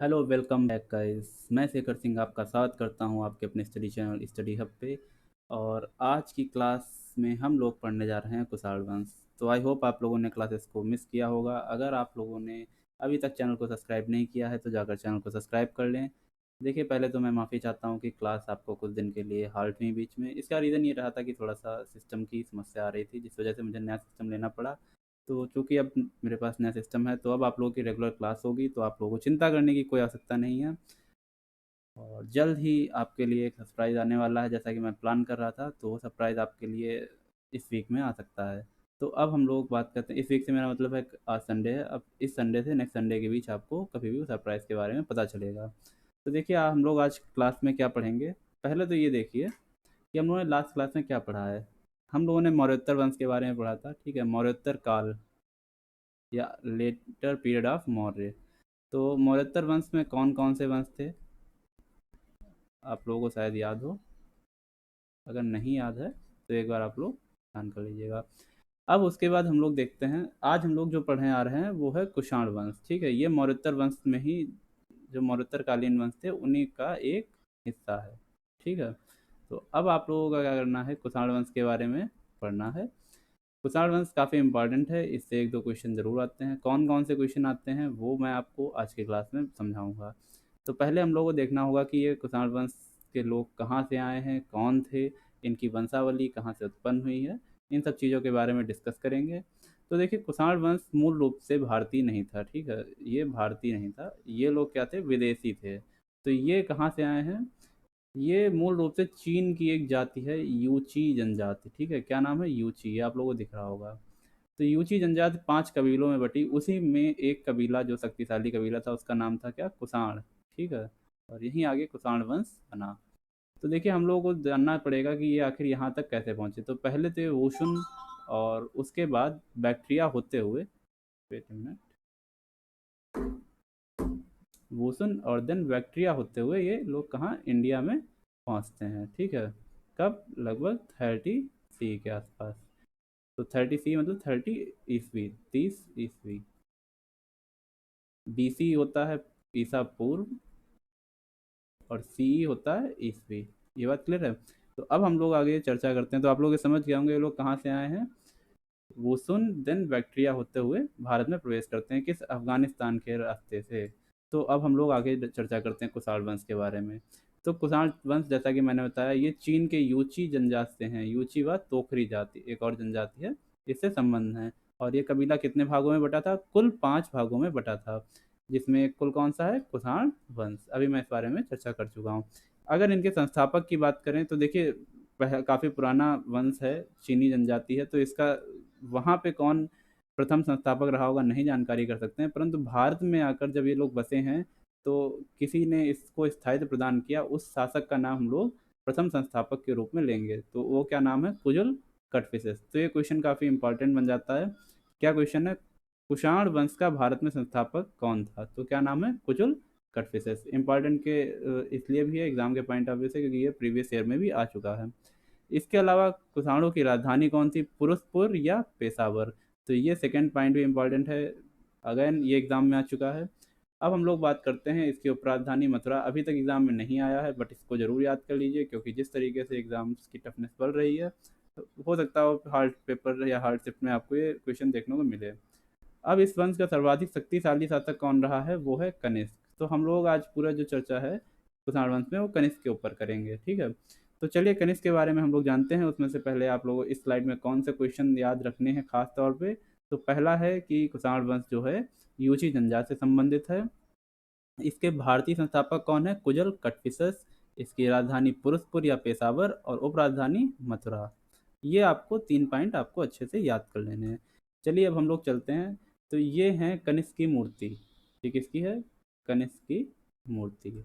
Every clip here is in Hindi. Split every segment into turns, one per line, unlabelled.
Hello, welcome back guys. मैं शेखर सिंह आपका स्वागत करता हूं आपके अपने स्टडी चैनल स्टडी हब पे। और आज की क्लास में हम लोग पढ़ने जा रहे हैं कुशाण वंश। तो आई होप आप लोगों ने क्लासेस को मिस किया होगा। अगर आप लोगों ने अभी तक चैनल को सब्सक्राइब नहीं किया है तो जाकर चैनल को सब्सक्राइब कर लें। देखिए, पहले तो मैं माफ़ी चाहता हूँ कि क्लास आपको कुछ दिन के लिए हाल्ट हुई बीच में। इसका रीज़न ये रहा था कि थोड़ा सा सिस्टम की समस्या आ रही थी, जिस वजह से मुझे नया सिस्टम लेना पड़ा। तो चूँकि अब मेरे पास नया सिस्टम है, तो अब आप लोगों की रेगुलर क्लास होगी, तो आप लोगों को चिंता करने की कोई आवश्यकता नहीं है। और जल्द ही आपके लिए एक सरप्राइज़ आने वाला है, जैसा कि मैं प्लान कर रहा था। तो वो सरप्राइज़ आपके लिए इस वीक में आ सकता है। तो अब हम लोग बात करते हैं, इस वीक से मेरा मतलब है आज संडे है, अब इस संडे से नेक्स्ट संडे के बीच आपको कभी भी सरप्राइज़ के बारे में पता चलेगा। तो देखिए, हम लोग आज क्लास में क्या पढ़ेंगे। पहले तो ये देखिए कि हम लोगों ने लास्ट क्लास में क्या पढ़ा है। हम लोगों ने मौर्योत्तर वंश के बारे में पढ़ा था, ठीक है, मौर्योत्तर काल या लेटर पीरियड ऑफ मौर्य। तो मौर्योत्तर वंश में कौन कौन से वंश थे, आप लोगों को शायद याद हो। अगर नहीं याद है तो एक बार आप लोग ध्यान कर लीजिएगा। अब उसके बाद हम लोग देखते हैं, आज हम लोग जो पढ़ने आ रहे हैं वो है कुषाण वंश। ठीक है, ये मौर्योत्तर वंश में ही, जो मौर्योत्तर कालीन वंश थे उन्हीं का एक हिस्सा है। ठीक है, तो अब आप लोगों का क्या करना है, कुषाण वंश के बारे में पढ़ना है। कुषाण वंश काफ़ी इंपॉर्टेंट है, इससे एक दो क्वेश्चन ज़रूर आते हैं। कौन कौन से क्वेश्चन आते हैं वो मैं आपको आज की क्लास में समझाऊंगा। तो पहले हम लोग को देखना होगा कि ये कुषाण वंश के लोग कहाँ से आए हैं, कौन थे, इनकी वंशावली कहाँ से उत्पन्न हुई है। इन सब चीज़ों के बारे में डिस्कस करेंगे। तो देखिए, कुषाण वंश मूल रूप से भारतीय नहीं था। ठीक है, ये भारतीय नहीं था, ये लोग क्या थे, विदेशी थे। तो ये कहाँ से आए हैं, ये मूल रूप से चीन की एक जाति है, यूची जनजाति। ठीक है, क्या नाम है, यूची, ये आप लोगों को दिख रहा होगा। तो यूची जनजाति 5 कबीलों में बटी, उसी में एक कबीला जो शक्तिशाली कबीला था उसका नाम था क्या, कुषाण। ठीक है, और यहीं आगे कुषाण वंश बना। तो देखिए, हम लोगों को जानना पड़ेगा कि ये आखिर यहाँ तक कैसे पहुँचे। तो पहले तो ये वोशुन, और उसके बाद बैक्ट्रिया होते हुए, वेट अ मिनट, वोसन और देन बैक्ट्रिया होते हुए ये लोग कहाँ, इंडिया में पहुँचते हैं। ठीक है, कब, लगभग 30 सी के आसपास। तो 30 सी मतलब 30 ईस्वी, 30 ईस्वी। बीसी होता है ईसा पूर्व, और सी होता है ईस्वी। ये बात क्लियर है। तो अब हम लोग आगे चर्चा करते हैं। तो आप लोग ये समझ गए होंगे ये लोग कहाँ से आए हैं। वुसुन देन बैक्ट्रिया होते हुए भारत में प्रवेश करते हैं, किस, अफगानिस्तान के रास्ते से। तो अब हम लोग आगे चर्चा करते हैं कुषाण वंश के बारे में। तो कुषाण वंश, जैसा कि मैंने बताया, ये चीन के यूची जनजाति से हैं। यूची व तोखरी जाति एक और जनजाति है, इससे संबंध है। और ये कबीला कितने भागों में बटा था, कुल 5 भागों में बटा था, जिसमें कुल कौन सा है, कुषाण वंश। अभी मैं इस बारे में चर्चा कर चुका हूँ। अगर इनके संस्थापक की बात करें तो देखिए, काफ़ी पुराना वंश है, चीनी जनजाति है। तो इसका वहाँ पे कौन प्रथम संस्थापक रहा होगा नहीं जानकारी कर सकते हैं, परंतु भारत में आकर जब ये लोग बसे हैं तो किसी ने इसको स्थायित्व प्रदान किया, उस शासक का नाम हम लोग प्रथम संस्थापक के रूप में लेंगे। तो वो क्या नाम है, कुजुल कटफिसेस। तो ये क्वेश्चन काफ़ी इंपॉर्टेंट बन जाता है। क्या क्वेश्चन है, कुषाण वंश का भारत में संस्थापक कौन था। तो क्या नाम है, कुजुल कटफिसेस। इंपॉर्टेंट के इसलिए भी है एग्जाम के पॉइंट ऑफ व्यू से, क्योंकि ये प्रीवियस ईयर में भी आ चुका है। इसके अलावा कुषाणों की राजधानी कौन थी, पुरुषपुर या पेशावर। तो ये सेकंड पॉइंट भी इम्पॉर्टेंट है, अगेन ये एग्जाम में आ चुका है। अब हम लोग बात करते हैं इसकी उपराजधानी मथुरा। अभी तक एग्जाम में नहीं आया है, बट इसको जरूर याद कर लीजिए, क्योंकि जिस तरीके से एग्जाम्स की टफनेस बढ़ रही है, तो हो सकता हो हार्ड पेपर या हार्ड शिफ्ट में आपको ये क्वेश्चन देखने को मिले। अब इस वंश का सर्वाधिक शक्तिशाली शासक कौन रहा है, वो है कनिष्क। तो हम लोग आज पूरा जो चर्चा है कुषाण वंश में वो कनिष्क के ऊपर करेंगे। ठीक है, तो चलिए कनिष्क के बारे में हम लोग जानते हैं। उसमें से पहले आप लोगों को इस स्लाइड में कौन से क्वेश्चन याद रखने हैं खास तौर पे। तो पहला है कि कुषाण वंश जो है यूची जनजाति से संबंधित है। इसके भारतीय संस्थापक कौन है, कुजल कटफिसस। इसकी राजधानी पुरुषपुर या पेशावर, और उपराजधानी मथुरा। ये आपको 3 पॉइंट आपको अच्छे से याद कर लेने हैं। चलिए अब हम लोग चलते हैं। तो ये है कनिष्क की मूर्ति। ये किसकी है, कनिष्क की मूर्ति।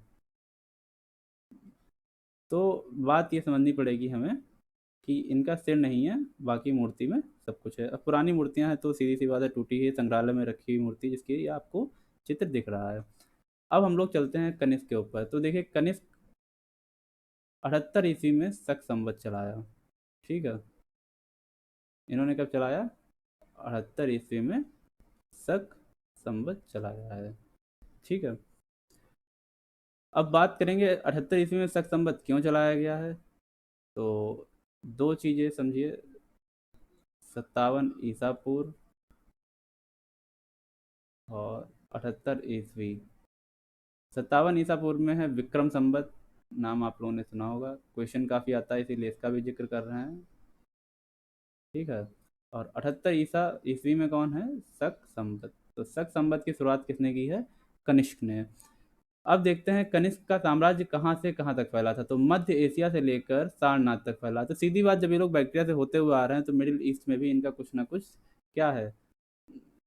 तो बात ये समझनी पड़ेगी हमें कि इनका सिर नहीं है, बाकी मूर्ति में सब कुछ है। अब पुरानी मूर्तियां हैं तो सीधी सी बात है, टूटी हुई संग्रहालय में रखी हुई मूर्ति जिसकी ये आपको चित्र दिख रहा है। अब हम लोग चलते हैं कनिष्क के ऊपर। तो देखिए, कनिष्क 78 ईस्वी में शक संवत चलाया। ठीक है, इन्होंने कब चलाया, 78 ईस्वी में शक संवत चलाया है। ठीक है, अब बात करेंगे 78 ईस्वी में शक संवत क्यों चलाया गया है। तो दो चीज़ें समझिए, 57 ईसा पूर्व और 78 ईस्वी। 57 ईसा पूर्व में है विक्रम संवत, नाम आप लोगों ने सुना होगा, क्वेश्चन काफ़ी आता है इसीलिए इसका भी जिक्र कर रहे हैं। ठीक है। और 78 ईसा ईस्वी में कौन है, शक संवत। तो शक संवत की शुरुआत किसने की है, कनिष्क ने। अब देखते हैं कनिष्क का साम्राज्य कहाँ से कहाँ तक फैला था। तो मध्य एशिया से लेकर सारनाथ तक फैला। तो सीधी बात, जब ये लोग बैक्टीरिया से होते हुए आ रहे हैं तो मिडिल ईस्ट में भी इनका कुछ ना कुछ क्या है,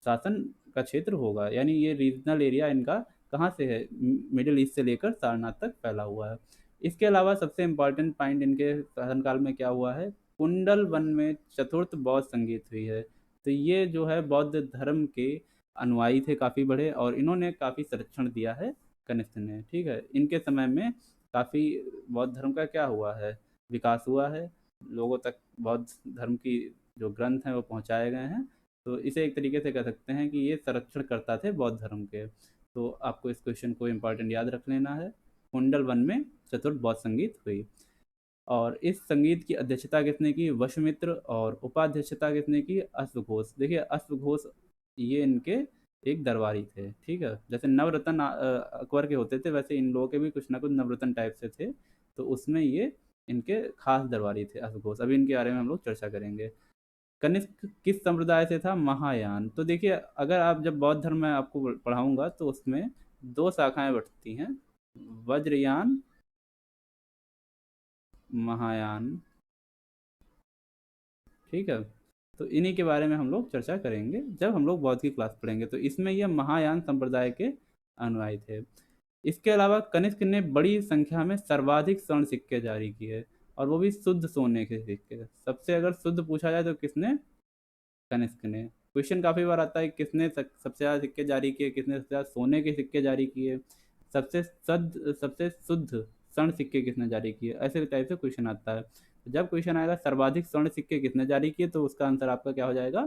शासन का क्षेत्र होगा। यानी ये रीजनल एरिया इनका कहाँ से है, मिडिल ईस्ट से लेकर सारनाथ तक फैला हुआ है। इसके अलावा सबसे इम्पॉर्टेंट पॉइंट इनके शासनकाल में क्या हुआ है, कुंडल वन में चतुर्थ बौद्ध संगीत हुई है। तो ये जो है बौद्ध धर्म के अनुयायी थे काफ़ी बड़े, और इन्होंने काफ़ी संरक्षण दिया है कनिष्क ने। ठीक है, इनके समय में काफ़ी बौद्ध धर्म का क्या हुआ है, विकास हुआ है, लोगों तक बौद्ध धर्म की जो ग्रंथ हैं वो पहुंचाए गए हैं। तो इसे एक तरीके से कह सकते हैं कि ये संरक्षण करता थे बौद्ध धर्म के। तो आपको इस क्वेश्चन को इम्पोर्टेंट याद रख लेना है। कुंडल वन में चतुर्थ बौद्ध संगीत हुई। और इस संगीत की अध्यक्षता किसने की, वशमित्र। और उपाध्यक्षता किसने की, अश्वघोष। देखिए अश्वघोष ये इनके एक दरबारी थे। ठीक है, जैसे नवरत्न अकबर के होते थे, वैसे इन लोगों के भी कुछ ना कुछ नवरत्न टाइप से थे। तो उसमें ये इनके खास दरबारी थे अश्वघोष। अभी इनके बारे में हम लोग चर्चा करेंगे। कनिष्क किस संप्रदाय से था, महायान। तो देखिए अगर आप, जब बौद्ध धर्म में आपको पढ़ाऊंगा तो उसमें दो शाखाएं बढ़ती हैं, वज्रयान, महायान। ठीक है, तो इन्हीं के बारे में हम लोग चर्चा करेंगे जब हम लोग बौद्ध की क्लास पढ़ेंगे। तो इसमें यह महायान संप्रदाय के अनुयायी थे। इसके अलावा कनिष्क ने बड़ी संख्या में सर्वाधिक स्वर्ण सिक्के जारी किए, और वो भी शुद्ध सोने के सिक्के। सबसे अगर शुद्ध पूछा जाए तो किसने, कनिष्क ने। क्वेश्चन काफी बार आता है किसने सबसे ज्यादा सिक्के जारी किए, किसने सबसे ज्यादा सोने के सिक्के जारी किए, सबसे शुद्ध स्वर्ण सिक्के किसने जारी किए, ऐसे टाइप से क्वेश्चन आता है। तो जब क्वेश्चन आएगा सर्वाधिक स्वर्ण सिक्के किसने जारी किए, तो उसका आंसर आपका क्या हो जाएगा,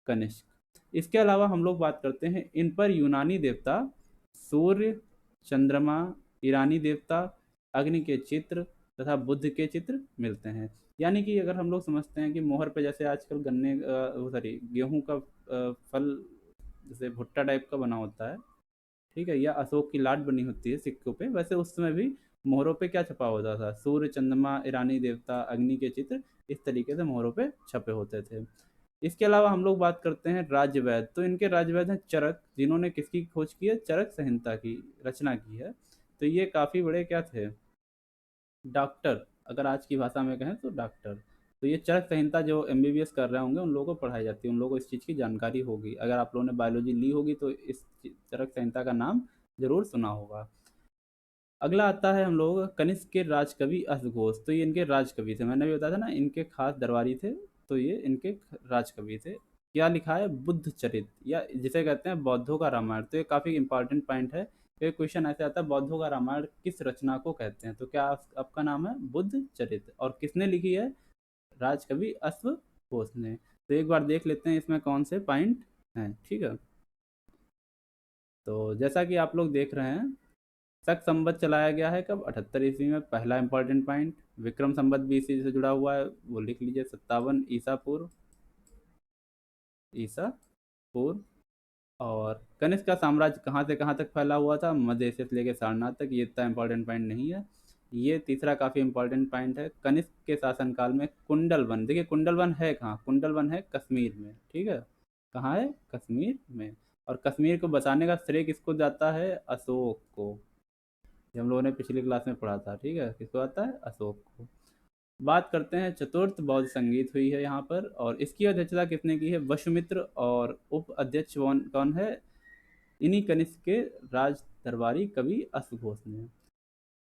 कनिष्क। इसके अलावा हम लोग बात करते हैं इन पर यूनानी देवता, सूर्य, चंद्रमा, ईरानी देवता, अग्नि के चित्र तथा बुद्ध के चित्र मिलते हैं। यानी कि अगर हम लोग समझते हैं कि मोहर पे जैसे आजकल गन्ने सॉरी गेहूं का फल जैसे भुट्टा टाइप का बना होता है, ठीक है, या अशोक की लाट बनी होती है सिक्कों पे, वैसे उस समय भी मोहरों पे क्या छपा होता था, सूर्य, चंद्रमा, ईरानी देवता, अग्नि के चित्र, इस तरीके से मोहरों पे छपे होते थे। इसके अलावा हम लोग बात करते हैं राज्यवैद। तो इनके राज्यवैद हैं चरक, जिन्होंने किसकी खोज की है, चरक संहिता की रचना की है। तो ये काफ़ी बड़े क्या थे, डॉक्टर, अगर आज की भाषा में कहें तो डॉक्टर। तो ये चरक संहिता जो एमबीबीएस कर रहे होंगे उन लोगों को पढ़ाई जाती है, उन लोगों को इस चीज़ की जानकारी होगी। अगर आप लोगों ने बायोलॉजी ली होगी तो इस चरक संहिता का नाम जरूर सुना होगा। अगला आता है हम लोग कनिष्क के राजकवि अश्वघोष। तो ये इनके राजकवि थे, मैंने भी बताया था ना इनके खास दरबारी थे। तो ये इनके राजकवि थे। क्या लिखा है, बुद्ध चरित, या जिसे कहते हैं बौद्धों का रामायण। तो ये काफ़ी इंपॉर्टेंट पॉइंट है। एक क्वेश्चन ऐसे आता है, बौद्धों का रामायण किस रचना को कहते हैं। तो क्या आपका नाम है बुद्ध चरित, और किसने लिखी है, राजकवि अश्वघोष ने। तो एक बार देख लेते हैं इसमें कौन से पॉइंट हैं। ठीक है, तो जैसा कि आप लोग देख रहे हैं, शक संवत चलाया गया है कब, 78 ईस्वी में। पहला इंपॉर्टेंट पॉइंट, विक्रम संवत भी इसी से जुड़ा हुआ है, वो लिख लीजिए, 57 ईसा पूर्व, ईसा पूर्व। और कनिष्क का साम्राज्य कहाँ से कहाँ तक फैला हुआ था, मध्य एशिया से लेकर सारनाथ तक। ये इतना इंपॉर्टेंट पॉइंट नहीं है। ये तीसरा काफ़ी इंपॉर्टेंट पॉइंट है, कनिष्क के शासनकाल में कुंडल वन। देखिए कुंडल वन है कहाँ, कुंडल वन है कश्मीर में। ठीक है, कहाँ है, कश्मीर में। और कश्मीर को बचाने का श्रेय किसको जाता है, अशोक को। ये हम लोगों ने पिछली क्लास में पढ़ा था। ठीक है, किसको आता है, अशोक को। बात करते हैं चतुर्थ बौद्ध संगीत हुई है यहाँ पर, और इसकी अध्यक्षता किसने की है, वशमित्र। और उप अध्यक्ष कौन कौन है, इन्हीं कनिष्क के राज दरबारी कवि अश्वघोष ने।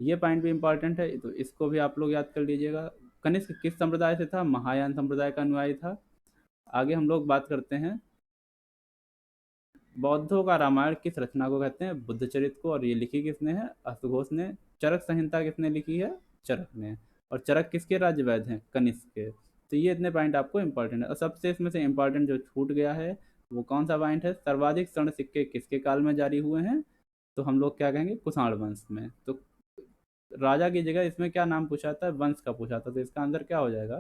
ये पॉइंट भी इंपॉर्टेंट है, तो इसको भी आप लोग याद कर लीजिएगा। कनिष्क किस संप्रदाय से था, महायान संप्रदाय का अनुयायी था। आगे हम लोग बात करते हैं, बौद्धों का रामायण किस रचना को कहते हैं, बुद्ध चरित को। और ये लिखी किसने है, अश्वघोष ने। चरक संहिता किसने लिखी है, चरक ने। और चरक किसके राज्यवैद हैं, कनिष्क के। तो ये इतने पॉइंट आपको इंपॉर्टेंट है। और सबसे इसमें से इंपॉर्टेंट जो छूट गया है वो कौन सा पॉइंट है, सर्वाधिक स्वर्ण सिक्के किसके काल में जारी हुए हैं। तो हम लोग क्या कहेंगे, कुषाण वंश में। तो राजा की जगह इसमें क्या नाम पूछा था, वंश का पूछा था, तो इसका आंसर क्या हो जाएगा,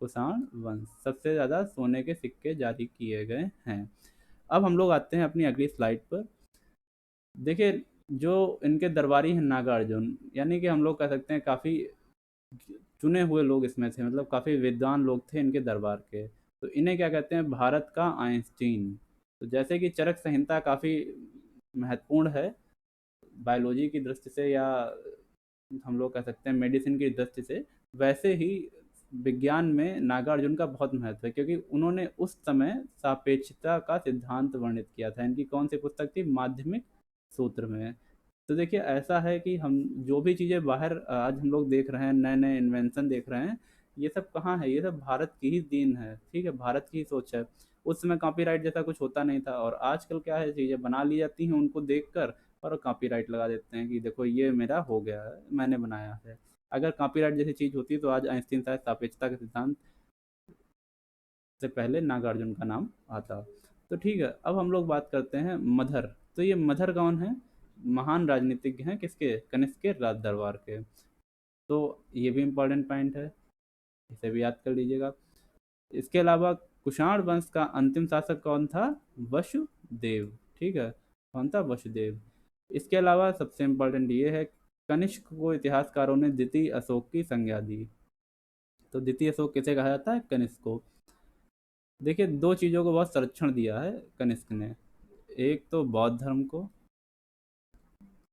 कुषाण वंश। सबसे ज़्यादा सोने के सिक्के जारी किए गए हैं। अब हम लोग आते हैं अपनी अगली स्लाइड पर। देखिए, जो इनके दरबारी हैं नागार्जुन, यानी कि हम लोग कह सकते हैं काफ़ी चुने हुए लोग इसमें थे, मतलब काफ़ी विद्वान लोग थे इनके दरबार के। तो इन्हें क्या कहते हैं, भारत का आइंस्टीन। तो जैसे कि चरक संहिता काफ़ी महत्वपूर्ण है बायोलॉजी की दृष्टि से, या हम लोग कह सकते हैं मेडिसिन की दृष्टि से, वैसे ही विज्ञान में नागार्जुन का बहुत महत्व है, क्योंकि उन्होंने उस समय सापेक्षता का सिद्धांत वर्णित किया था। इनकी कौन सी पुस्तक थी, माध्यमिक सूत्र में। तो देखिए, ऐसा है कि हम जो भी चीज़ें बाहर आज हम लोग देख रहे हैं, नए नए इन्वेंशन देख रहे हैं, ये सब कहाँ है, ये सब भारत की ही देन है, ठीक है, भारत की ही सोच है। उस समय कॉपीराइट जैसा कुछ होता नहीं था, और आजकल क्या है, चीज़ें बना ली जाती हैं उनको देखकर, और कॉपीराइट लगा देते हैं कि देखो ये मेरा हो गया है, मैंने बनाया है। अगर कॉपीराइट जैसी चीज़ होती तो आज आइंस्टीन शायद सापेक्षता के सिद्धांत से पहले नागार्जुन का नाम आता। तो ठीक है, अब हम लोग बात करते हैं मधर। तो ये मधर कौन है, महान राजनीतिज्ञ हैं, किसके, कनिष्क के राज दरबार के। तो ये भी इम्पोर्टेंट पॉइंट है, इसे भी याद कर लीजिएगा। इसके अलावा कुषाण वंश का अंतिम शासक कौन था, वसुदेव, ठीक है, कौन था, वसुदेव। इसके अलावा सबसे इम्पोर्टेंट ये है, कनिष्क को इतिहासकारों ने द्वितीय अशोक की संज्ञा दी। तो द्वितीय अशोक किसे कहा जाता है, कनिष्क को। देखिए, दो चीज़ों को बहुत संरक्षण दिया है कनिष्क ने। एक तो बौद्ध धर्म को,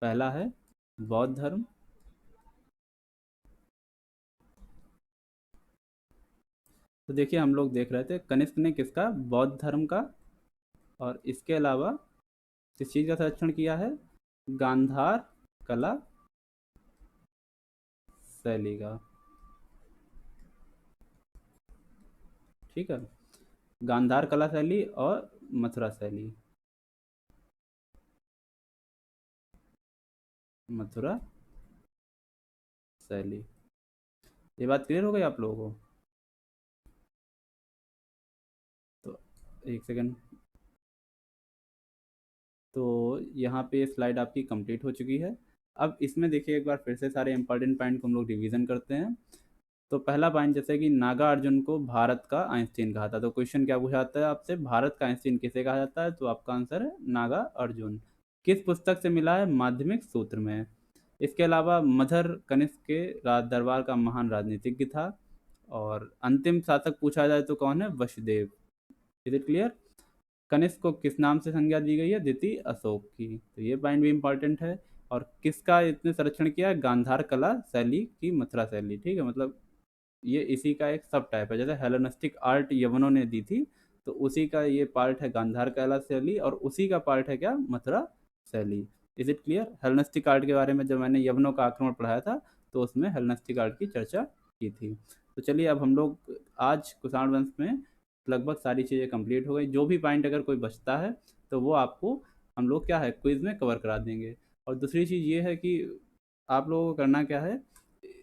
पहला है बौद्ध धर्म। तो देखिए, हम लोग देख रहे थे कनिष्क ने किसका, बौद्ध धर्म का, और इसके अलावा किस चीज़ का संरक्षण किया है, गांधार कला शैली का, ठीक है, गांधार कला शैली और मथुरा शैली, मथुरा शैली। ये बात क्लियर हो गई आप लोगों को। तो एक सेकंड। तो यहाँ पे स्लाइड आपकी कंप्लीट हो चुकी है। अब इसमें देखिए, एक बार फिर से सारे इंपॉर्टेंट पॉइंट को हम लोग रिवीजन करते हैं। तो पहला पॉइंट, जैसे कि नागा अर्जुन को भारत का आइंस्टीन कहा था, तो क्वेश्चन क्या पूछा जाता है आपसे, भारत का आइंस्टीन किसे कहा जाता है, तो आपका आंसर है नागा अर्जुन। किस पुस्तक से मिला है, माध्यमिक सूत्र में। इसके अलावा मधर कनिष्क के राज दरबार का महान राजनीतिज्ञ था। और अंतिम शासक पूछा जाए तो कौन है, Vasudev. Is it clear. Kanishka को किस नाम से संज्ञा दी गई है, द्वितीय अशोक की, तो ये पॉइंट भी इंपॉर्टेंट है। और किसका इसने संरक्षण किया है, गांधार कला शैली की मथुरा शैली, ठीक है, मतलब ये इसी का एक सब टाइप है। जैसे हेलेनिस्टिक आर्ट यवनों ने दी थी, तो उसी का ये पार्ट है गांधार कैला शैली, और उसी का पार्ट है क्या, मथुरा शैली। Is it clear. Hellenistic art के बारे में जब मैंने यवनों का आक्रमण पढ़ाया था, तो उसमें हेलेनिस्टिक आर्ट की चर्चा की थी। तो चलिए, अब हम लोग आज कुषाण वंश में लगभग सारी चीज़ें कंप्लीट हो गई। जो भी पॉइंट अगर कोई बचता है, तो वो आपको हम लोग क्या है, क्विज में कवर करा देंगे। और दूसरी चीज़ ये है कि आप लोगों को करना क्या है,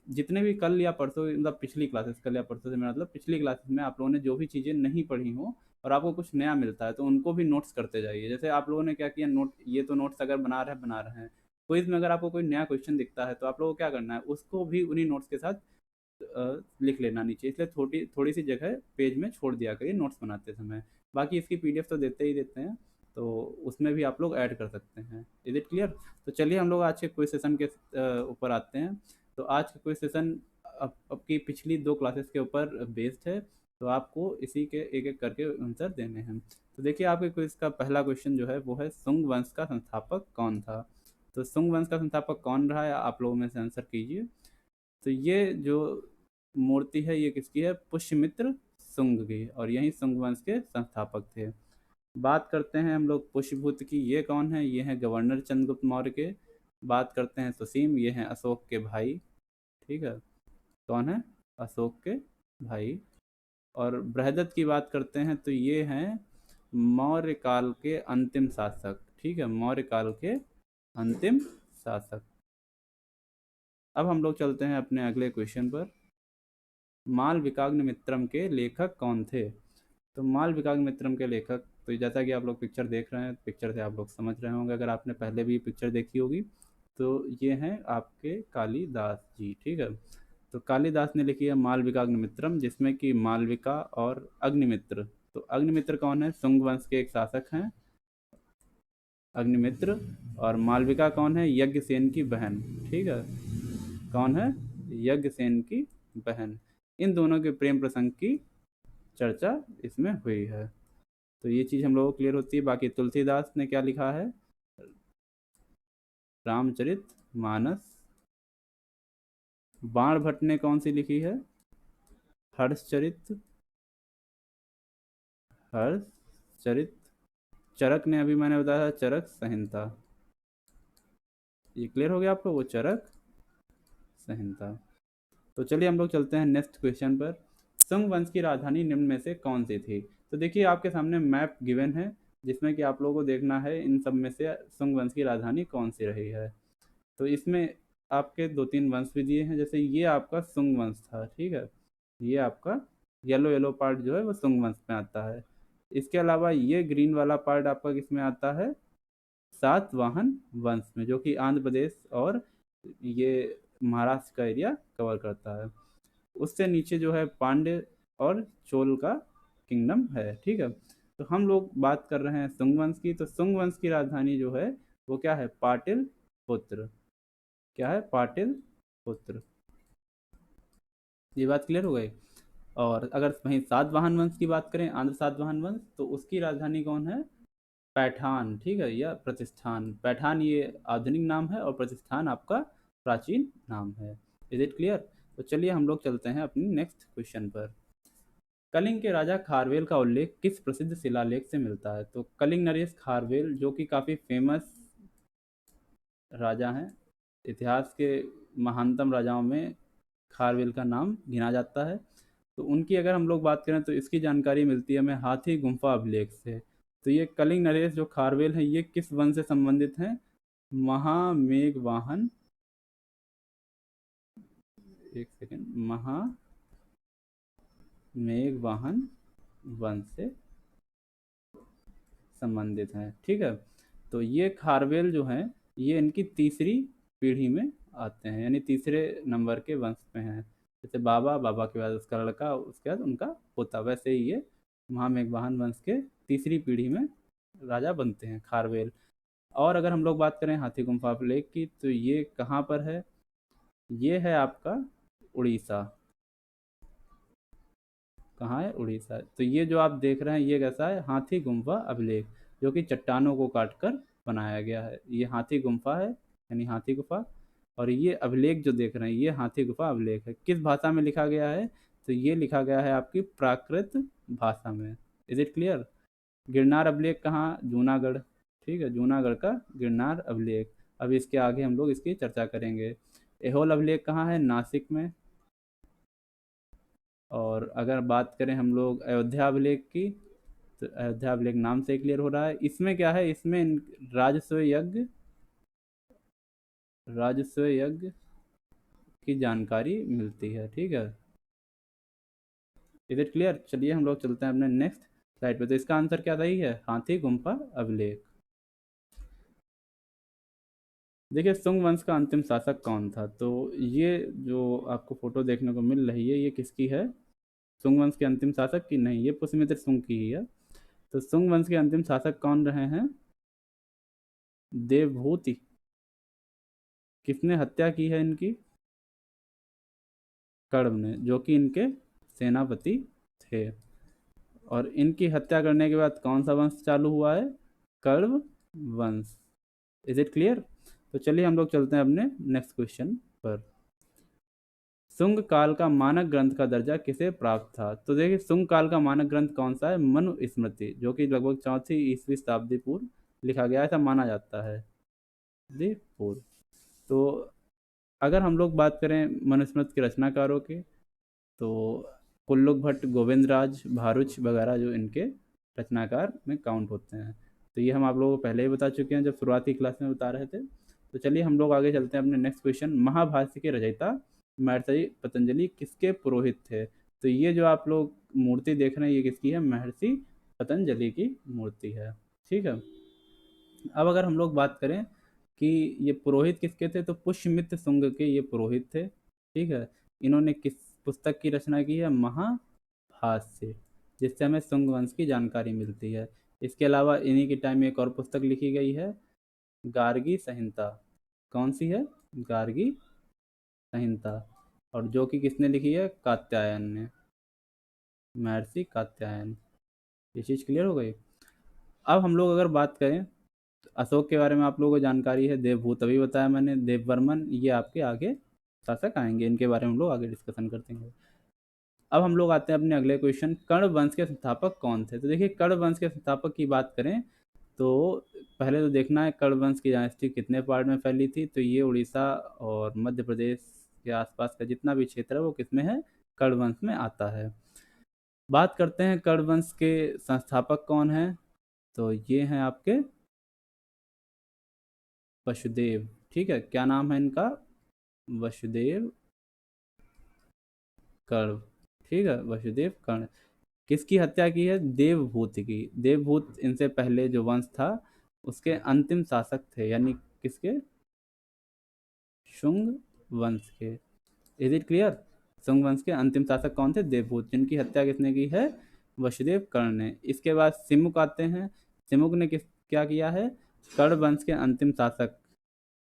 जितने भी कल या परसों, मतलब पिछली क्लासेस, कल या परसों से मेरा मतलब पिछली क्लासेस में आप लोगों ने जो भी चीज़ें नहीं पढ़ी हो, और आपको कुछ नया मिलता है, तो उनको भी नोट्स करते जाइए। जैसे आप लोगों ने क्या किया, नोट, ये तो नोट्स अगर बना रहे हैं, क्विज में अगर आपको कोई नया क्वेश्चन दिखता है, तो आप लोगों को क्या करना है, उसको भी उन्हीं नोट्स के साथ लिख लेना नीचे। इसलिए थोड़ी थोड़ी सी जगह पेज में छोड़ दिया करिए नोट्स बनाते समय। बाकी इसकी पीडीएफ तो देते ही देते हैं, तो उसमें भी आप लोग ऐड कर सकते हैं। Is it clear. तो चलिए, हम लोग आज के क्विज सेशन के ऊपर आते हैं। तो आज का क्विज सेशन आपकी पिछली दो क्लासेस के ऊपर बेस्ड है, तो आपको इसी के एक एक करके आंसर देने हैं। तो देखिए, आपके क्विज का पहला क्वेश्चन जो है वो है, सुंग वंश का संस्थापक कौन था। तो सुंग वंश का संस्थापक कौन रहा है, आप लोगों में से आंसर कीजिए। तो ये जो मूर्ति है, ये किसकी है, पुष्यमित्र सुंग की, और यही सुंग वंश के संस्थापक थे। बात करते हैं हम लोग पुष्यभूत की, ये कौन है, ये है गवर्नर चंद्रगुप्त मौर्य के। बात करते हैं सुसीम, ये हैं अशोक के भाई, ठीक है, कौन है, अशोक के भाई। और बृहदत्त की बात करते हैं, तो ये हैं मौर्य काल के अंतिम शासक, ठीक है, मौर्य काल के अंतिम शासक। अब हम लोग चलते हैं अपने अगले क्वेश्चन पर। मालविकाग्निमित्रम के लेखक कौन थे। तो मालविकाग्निमित्रम के लेखक तो जैसा कि आप लोग पिक्चर देख रहे हैं, पिक्चर से आप लोग समझ रहे होंगे, अगर आपने पहले भी पिक्चर देखी होगी। तो ये हैं आपके कालिदास जी, ठीक है। तो कालिदास ने लिखी है मालविका अग्निमित्रम, जिसमें कि मालविका और अग्निमित्र, तो अग्निमित्र कौन है, शुंग वंश के एक शासक हैं अग्निमित्र। और मालविका कौन है, यज्ञसेन की बहन, ठीक है। कौन है, यज्ञसेन की बहन। इन दोनों के प्रेम प्रसंग की चर्चा इसमें हुई है। तो ये चीज़ हम लोगों को क्लियर होती है। बाकी तुलसीदास ने क्या लिखा है, रामचरित मानस। बाण भट्ट ने कौन सी लिखी है, हर्षचरित, हर्षचरित। चरक ने अभी मैंने बताया था चरक संहिता। ये क्लियर हो गया आप लोग, वो चरक संहिता। तो चलिए हम लोग चलते हैं नेक्स्ट क्वेश्चन पर। शुंग वंश की राजधानी निम्न में से कौन सी थी। तो देखिए आपके सामने मैप गिवन है, जिसमें कि आप लोगों को देखना है इन सब में से शुंग वंश की राजधानी कौन सी रही है। तो इसमें आपके दो तीन वंश भी दिए हैं, जैसे ये आपका शुंग वंश था, ठीक है। ये आपका येलो येलो पार्ट जो है वो शुंग वंश में आता है। इसके अलावा ये ग्रीन वाला पार्ट आपका किस में आता है, सातवाहन वंश में, जो कि आंध्र प्रदेश और ये महाराष्ट्र का एरिया कवर करता है। उससे नीचे जो है पांड्य और चोल का किंगडम है, ठीक है। तो हम लोग बात कर रहे हैं शुंग वंश की। तो शुंग वंश की राजधानी जो है वो क्या है, पाटिल पुत्र। क्या है, पाटिल पुत्र। ये बात क्लियर हो गई। और अगर वहीं सातवाहन वंश की बात करें, आंध्र सातवाहन वंश, तो उसकी राजधानी कौन है, पैठान, ठीक है, या प्रतिष्ठान। पैठान ये आधुनिक नाम है और प्रतिष्ठान आपका प्राचीन नाम है। Is it clear. तो चलिए हम लोग चलते हैं अपनी नेक्स्ट क्वेश्चन पर। कलिंग के राजा खारवेल का उल्लेख किस प्रसिद्ध शिलालेख से मिलता है। तो कलिंग नरेश खारवेल, जो कि काफ़ी फेमस राजा हैं, इतिहास के महानतम राजाओं में खारवेल का नाम गिना जाता है। तो उनकी अगर हम लोग बात करें तो इसकी जानकारी मिलती है हमें हाथी गुम्फा अभिलेख से। तो ये कलिंग नरेश जो खारवेल है, ये किस वन से संबंधित हैं, महामेघवाहन, एक सेकेंड, महामेघवाहन वन से संबंधित हैं, ठीक है। तो ये खारवेल जो हैं, ये इनकी तीसरी पीढ़ी में आते हैं, यानी तीसरे नंबर के वंश में हैं। जैसे बाबा, बाबा के बाद उसका लड़का, उसके बाद उनका पोता, वैसे ही ये महामेघवाहन वंश के तीसरी पीढ़ी में राजा बनते हैं खारवेल। और अगर हम लोग बात करें हाथी गुम्फा लेक की, तो ये कहाँ पर है, ये है आपका उड़ीसा। कहाँ है, उड़ीसा। तो ये जो आप देख रहे हैं ये कैसा है, हाथी गुम्फा अभिलेख, जो कि चट्टानों को काटकर बनाया गया है। ये हाथी गुम्फा है, यानी हाथी गुफा। और ये अभिलेख जो देख रहे हैं ये हाथी गुफा अभिलेख है। किस भाषा में लिखा गया है, तो ये लिखा गया है आपकी प्राकृत भाषा में। Is it clear. गिरनार अभिलेख कहाँ, जूनागढ़, ठीक है, जूनागढ़ का गिरनार अभिलेख। अब इसके आगे हम लोग इसकी चर्चा करेंगे। एहोल अभिलेख कहाँ है, नासिक में। और अगर बात करें हम लोग अयोध्या अभिलेख की, तो अयोध्या अभिलेख नाम से क्लियर हो रहा है। इसमें क्या है, इसमें राजस्व यज्ञ, राजस्व यज्ञ की जानकारी मिलती है, ठीक है। Is it clear. चलिए हम लोग चलते हैं अपने नेक्स्ट स्लाइड पे। तो इसका आंसर क्या सही है, हाथी गुम्फा अभिलेख। देखिए शुंग वंश का अंतिम शासक कौन था। तो ये जो आपको फोटो देखने को मिल रही है, ये किसकी है, शुंग वंश के अंतिम शासक की नहीं, ये पुष्यमित्र शुंग की ही है। तो शुंग वंश के अंतिम शासक कौन रहे हैं, देवभूति। किसने हत्या की है इनकी, कर्ण ने, जो कि इनके सेनापति थे। और इनकी हत्या करने के बाद कौन सा वंश चालू हुआ है, कर्ण वंश। Is it clear. तो चलिए हम लोग चलते हैं अपने नेक्स्ट क्वेश्चन पर। शुंग काल का मानक ग्रंथ का दर्जा किसे प्राप्त था। तो देखिए शुंग काल का मानक ग्रंथ कौन सा है, मनुस्मृति, जो कि लगभग 4वीं ईस्वी शताब्दी पूर्व लिखा गया, ऐसा माना जाता है, पूर्व। तो अगर हम लोग बात करें मनुस्मृति के रचनाकारों की, तो कुल्लुक भट्ट, गोविंद राज, भारुच वगैरह जो इनके रचनाकार में काउंट होते हैं। तो ये हम आप लोगों को पहले ही बता चुके हैं जब शुरुआती क्लास में बता रहे थे। तो चलिए हम लोग आगे चलते हैं अपने नेक्स्ट क्वेश्चन। महाभाष्य के रचयिता महर्षि पतंजलि किसके पुरोहित थे। तो ये जो आप लोग मूर्ति देख रहे हैं ये किसकी है, महर्षि पतंजलि की मूर्ति है। ठीक है। अब अगर हम लोग बात करें कि ये पुरोहित किसके थे, तो पुष्यमित्र शुंग के ये पुरोहित थे। ठीक है। इन्होंने किस पुस्तक की रचना की है, महाभाष्य, जिससे हमें शुंग वंश की जानकारी मिलती है। इसके अलावा इन्हीं के टाइम में एक और पुस्तक लिखी गई है, गार्गी संहिता। कौन सी है, गार्गी संहिता। और जो कि किसने लिखी है, कात्यायन ने, महर्षि कात्यायन। ये चीज़ क्लियर हो गई। अब हम लोग अगर बात करें, अशोक के बारे में आप लोगों को जानकारी है, देवभूत अभी बताया मैंने, देववर्मन ये आपके आगे शासक आएंगे, इनके बारे में हम लोग आगे डिस्कशन करते हैं। अब हम लोग आते हैं अपने अगले क्वेश्चन, कर्ण वंश के संस्थापक कौन थे। तो देखिए, कर्ण वंश के संस्थापक की बात करें तो पहले तो देखना है कर्ण वंश की डायनेस्टी कितने पार्ट में फैली थी। तो ये उड़ीसा और मध्य प्रदेश के आसपास का जितना भी क्षेत्र है वो किसमें है, कर्ण वंश में आता है। बात करते हैं कर्ण वंश के संस्थापक कौन है, तो ये हैं आपके वसुदेव। ठीक है, क्या नाम है इनका, वसुदेव कर्ण। ठीक है, वसुदेव कर्ण। किसकी हत्या की है, देवभूत की। देवभूत इनसे पहले जो वंश था उसके अंतिम शासक थे, यानी किसके, शुंग वंश के। Is it clear. शुंग वंश के अंतिम शासक कौन थे, देवभूत, जिनकी हत्या किसने की है, वसुदेव कर्ण ने। इसके बाद सिमुक आते हैं। सिमुक ने किस क्या किया है, कर्ण वंश के अंतिम शासक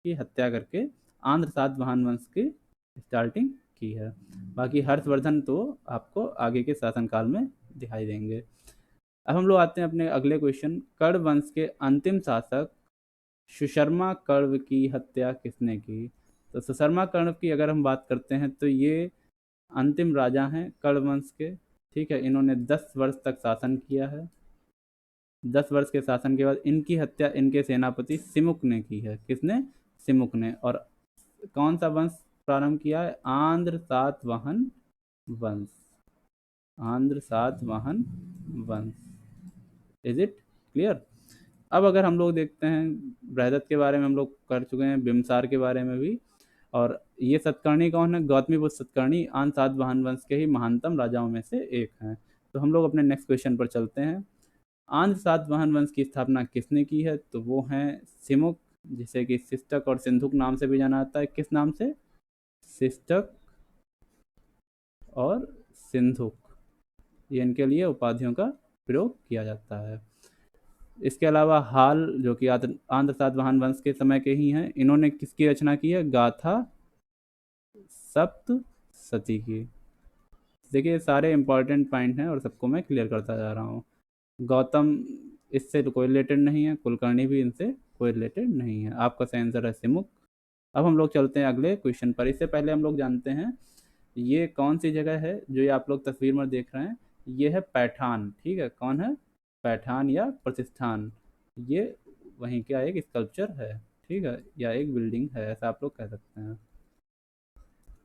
की हत्या करके आंध्र सातवाहन वंश की स्टार्टिंग की है। बाकी हर्षवर्धन तो आपको आगे के शासनकाल में दिखाई देंगे। अब हम लोग आते हैं अपने अगले क्वेश्चन, कर्ण वंश के अंतिम शासक सुशर्मा कर्ण की हत्या किसने की। तो सुशर्मा कर्ण की अगर हम बात करते हैं तो ये अंतिम राजा हैं कर्ण वंश के। ठीक है, इन्होंने 10 वर्ष तक शासन किया है। 10 वर्ष के शासन के बाद इनकी हत्या इनके सेनापति सिमुक ने की है। किसने, सिमुक ने। और कौन सा वंश प्रारंभ किया है, आंध्र सातवाहन वंश। आंध्र सातवाहन वंश। Is it clear. अब अगर हम लोग देखते हैं, बृहदत्त के बारे में हम लोग कर चुके हैं, बिम्सार के बारे में भी। और ये सतकर्णी कौन है, गौतमीपुत्र सतकर्णी आन सातवाहन वंश के ही महानतम राजाओं में से एक हैं। तो हम लोग अपने नेक्स्ट क्वेश्चन पर चलते हैं। आंध्र सातवाहन वंश की स्थापना किसने की है, तो वो हैं सिमुक, जिसे कि शिष्टक और सिंधुक नाम से भी जाना जाता है। किस नाम से, शिष्टक और सिंधुक, ये इनके लिए उपाधियों का प्रयोग किया जाता है। इसके अलावा हाल जो कि आंध्र सातवाहन वंश के समय के ही हैं, इन्होंने किसकी रचना की है, गाथा सप्तशती की। देखिए, सारे इंपॉर्टेंट पॉइंट हैं और सबको मैं क्लियर करता जा रहा हूँ। गौतम इससे कोई रिलेटेड नहीं है, कुलकर्णी भी इनसे कोई रिलेटेड नहीं है। आपका सही आंसर है सिमुक। अब हम लोग चलते हैं अगले क्वेश्चन पर। इससे पहले हम लोग जानते हैं ये कौन सी जगह है जो ये आप लोग तस्वीर में देख रहे हैं, ये है पैठान। ठीक है, कौन है, पैठान या प्रतिष्ठान। ये वहीं का एक स्कल्पचर है। ठीक है, या एक बिल्डिंग है, ऐसा आप लोग कह सकते हैं।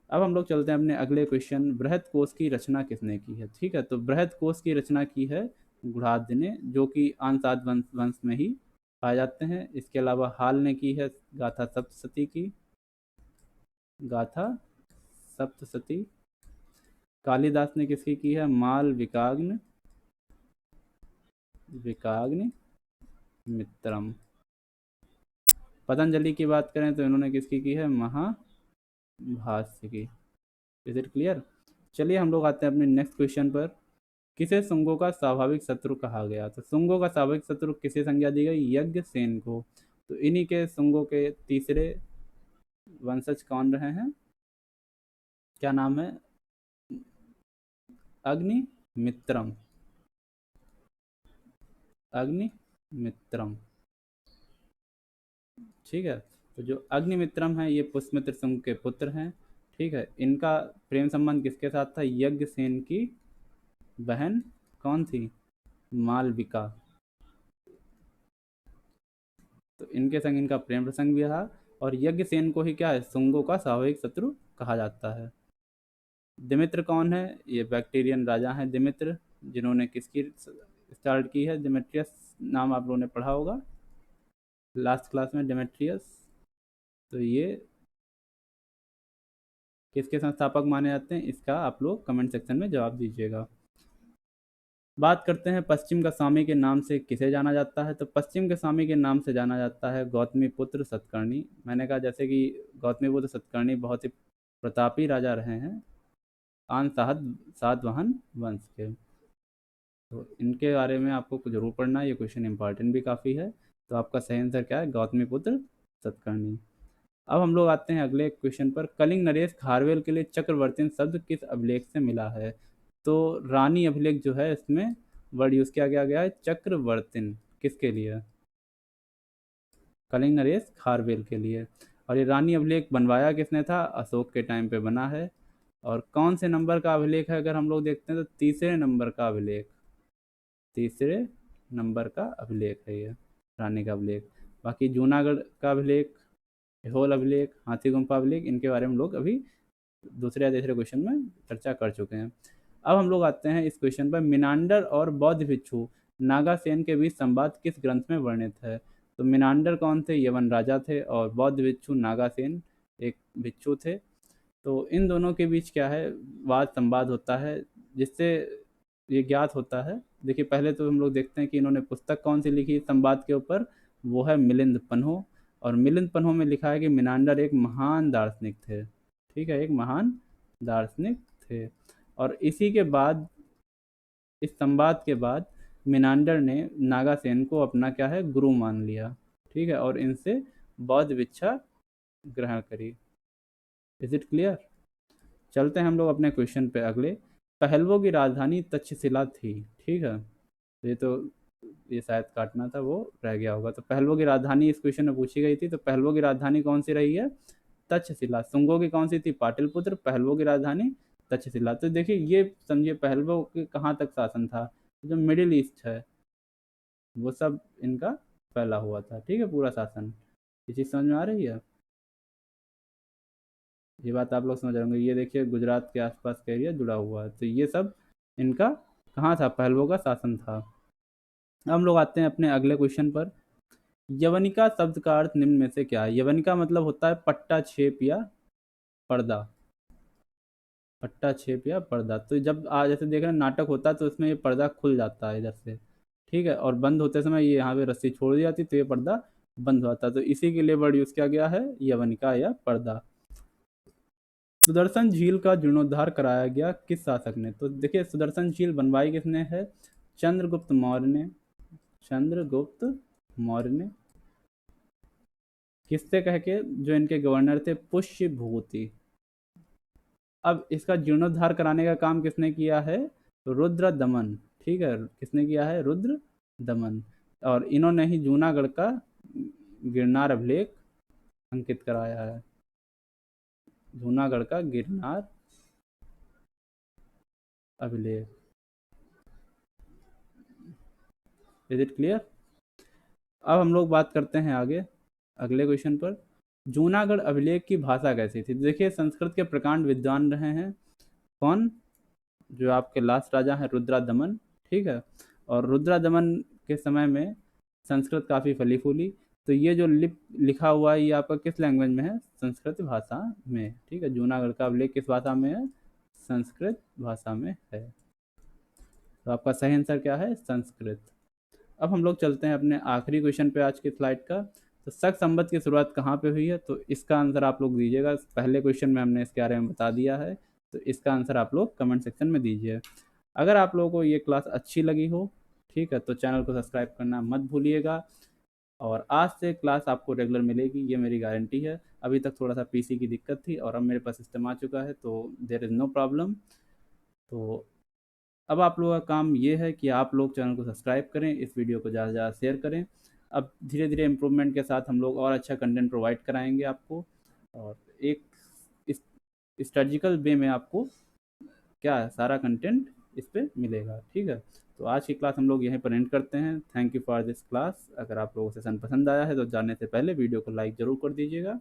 अब हम लोग चलते हैं अपने अगले क्वेश्चन, बृहद कोश की रचना किसने की है। ठीक है, तो बृहद कोश की रचना की है गुणाढ्य ने, जो कि आंसाद वंश में ही पाए जाते हैं। इसके अलावा हाल ने की है गाथा सप्तशती की, गाथा सप्तशती। कालिदास ने किसकी की है, माल विकाग्न, विकाग्नि मित्रम। पतंजलि की बात करें तो इन्होंने किसकी की है, महाभाष्य की। Is it clear. चलिए हम लोग आते हैं अपने नेक्स्ट क्वेश्चन पर। किसे शुंगों का स्वाभाविक शत्रु कहा गया। तो शुंगों का स्वाभाविक शत्रु किसे संज्ञा दी गई, यज्ञसेन को। तो इन्हीं के शुंगों के तीसरे वंशज कौन रहे हैं, क्या नाम है, अग्निमित्रम। अग्निमित्रम। ठीक है, तो जो अग्निमित्रम है ये पुष्यमित्र शुंग के पुत्र हैं। ठीक है, इनका प्रेम संबंध किसके साथ था, यज्ञसेन की बहन कौन थी, मालविका। तो इनके संग इनका प्रेम प्रसंग भी रहा। और यज्ञसेन को ही क्या है, शुंगों का स्वाभाविक शत्रु कहा जाता है। दिमित्र कौन है, ये बैक्टीरियन राजा हैं दिमित्र, जिन्होंने किसकी स्टार्ट की है, डिमेट्रियस नाम आप लोगों ने पढ़ा होगा लास्ट क्लास में, डिमेट्रियस। तो ये किसके संस्थापक माने जाते हैं, इसका आप लोग कमेंट सेक्शन में जवाब दीजिएगा। बात करते हैं पश्चिम का स्वामी के नाम से किसे जाना जाता है, तो पश्चिम के स्वामी के नाम से जाना जाता है गौतमीपुत्र सतकर्णी। मैंने कहा जैसे कि गौतमीपुत्र सतकर्णी बहुत ही प्रतापी राजा रहे हैं आन सातवाहन वंश के। तो इनके बारे में आपको कुछ जरूर पढ़ना है, ये क्वेश्चन इंपॉर्टेंट भी काफ़ी है। तो आपका सही आंसर क्या है, गौतमीपुत्र सतकर्णी। अब हम लोग आते हैं अगले क्वेश्चन पर, कलिंग नरेश खारवेल के लिए चक्रवर्तीन शब्द किस अभिलेख से मिला है। तो रानी अभिलेख जो है इसमें वर्ड यूज किया गया है चक्रवर्तीन, किसके लिए, कलिंग नरेश खारवेल के लिए। और ये रानी अभिलेख बनवाया किसने था, अशोक के टाइम पे बना है। और कौन से नंबर का अभिलेख है, अगर हम लोग देखते हैं तो तीसरे नंबर का अभिलेख, तीसरे नंबर का अभिलेख है ये रानी का अभिलेख। बाकी जूनागढ़ का अभिलेख, ऐहोल अभिलेख, हाथी गुम्फा अभिलेख, इनके बारे में हम लोग अभी दूसरे या तीसरे क्वेश्चन में चर्चा कर चुके हैं। अब हम लोग आते हैं इस क्वेश्चन पर, मिनांडर और बौद्ध भिक्षु नागासेन के बीच संवाद किस ग्रंथ में वर्णित है। तो मिनांडर कौन थे, यवन राजा थे, और बौद्ध भिक्षु नागासेन एक भिक्षु थे। तो इन दोनों के बीच क्या है, वाद संवाद होता है, जिससे ये ज्ञात होता है। देखिए पहले तो हम लोग देखते हैं कि इन्होंने पुस्तक कौन सी लिखी संवाद के ऊपर, वो है मिलिंद पन्हो। और मिलिंद पन्हो में लिखा है कि मिनांडर एक महान दार्शनिक थे, ठीक है, एक महान दार्शनिक थे। और इसी के बाद, इस संवाद के बाद मिनांडर ने नागासेन को अपना क्या है, गुरु मान लिया, ठीक है, और इनसे बौद्ध भिक्षा ग्रहण करी। Is it clear. चलते हैं हम लोग अपने क्वेश्चन पे अगले, पहलवों की राजधानी तक्षशिला थी, ठीक है। ये शायद काटना था, वो रह गया होगा। तो पहलवों की राजधानी इस क्वेश्चन में पूछी गई थी, तो पहलवों की राजधानी कौन सी रही है, तक्षशिला। शुंगों की कौन सी थी, पाटलिपुत्र। पहलवों की राजधानी तक्षशिला। तो देखिए ये समझिए पहलवों के कहाँ तक शासन था, जो मिडिल ईस्ट है वो सब इनका फैला हुआ था, ठीक है, पूरा शासन। ये चीज़ समझ में आ रही है, ये बात आप लोग समझ रहे होंगे। ये देखिए गुजरात के आसपास का एरिया जुड़ा हुआ है, तो ये सब इनका कहाँ था, पहलवों का शासन था। अब हम लोग आते हैं अपने अगले क्वेश्चन पर, यवनिका शब्द का अर्थ निम्न में से क्या है। यवनिका मतलब होता है पट्टा छेप या पर्दा, पट्टा छेप या पर्दा। तो जब जैसे देख रहे हैं नाटक होता है तो उसमें ये पर्दा खुल जाता है इधर से, ठीक है, और बंद होते समय ये यहाँ पे रस्सी छोड़ दी जाती तो ये पर्दा बंद होता है। तो इसी के लिए वर्ड यूज किया गया है यवनिका या पर्दा। सुदर्शन झील का जीर्णोद्धार कराया गया किस शासक ने। तो देखिए सुदर्शन झील बनवाई किसने है, चंद्रगुप्त मौर्य ने, चंद्रगुप्त मौर्य ने। किससे कह के, जो इनके गवर्नर थे पुष्यभूति। अब इसका जीर्णोद्धार कराने का काम किसने किया है, रुद्र दमन, ठीक है, किसने किया है, रुद्र दमन। और इन्होंने ही जूनागढ़ का गिरनार अभिलेख अंकित कराया है, जूनागढ़ का गिरनार अभिलेख। Is it clear. अब हम लोग बात करते हैं आगे अगले क्वेश्चन पर, जूनागढ़ अभिलेख की भाषा कैसी थी। देखिए संस्कृत के प्रकांड विद्वान रहे हैं कौन, जो आपके लास्ट राजा हैं रुद्रादमन, ठीक है। और रुद्रादमन के समय में संस्कृत काफ़ी फली फूली। तो ये जो लिखा हुआ है ये आपका किस लैंग्वेज में है, संस्कृत भाषा में, ठीक है। जूनागढ़ का अभिलेख किस भाषा में है, संस्कृत भाषा में है। तो आपका सही आंसर क्या है, संस्कृत। अब हम लोग चलते हैं अपने आखिरी क्वेश्चन पे आज के स्लाइड का, तो शक संवत की शुरुआत कहाँ पे हुई है। तो इसका आंसर आप लोग दीजिएगा, पहले क्वेश्चन में हमने इसके बारे में बता दिया है, तो इसका आंसर आप लोग कमेंट सेक्शन में दीजिए। अगर आप लोगों को ये क्लास अच्छी लगी हो, ठीक है, तो चैनल को सब्सक्राइब करना मत भूलिएगा। और आज से क्लास आपको रेगुलर मिलेगी, ये मेरी गारंटी है। अभी तक थोड़ा सा पीसी की दिक्कत थी और अब मेरे पास सिस्टम आ चुका है, तो देर इज़ नो प्रॉब्लम। तो अब आप लोगों का काम ये है कि आप लोग चैनल को सब्सक्राइब करें, इस वीडियो को ज़्यादा से ज़्यादा शेयर करें। अब धीरे धीरे इम्प्रूवमेंट के साथ हम लोग और अच्छा कंटेंट प्रोवाइड कराएंगे आपको, और एक स्ट्रेटजिकल वे में आपको क्या है, सारा कंटेंट इस पर मिलेगा, ठीक है। तो आज की क्लास हम लोग यहीं पर एंड करते हैं। Thank you for this class. अगर आप लोगों को सेशन पसंद आया है तो जाने से पहले वीडियो को लाइक ज़रूर कर दीजिएगा।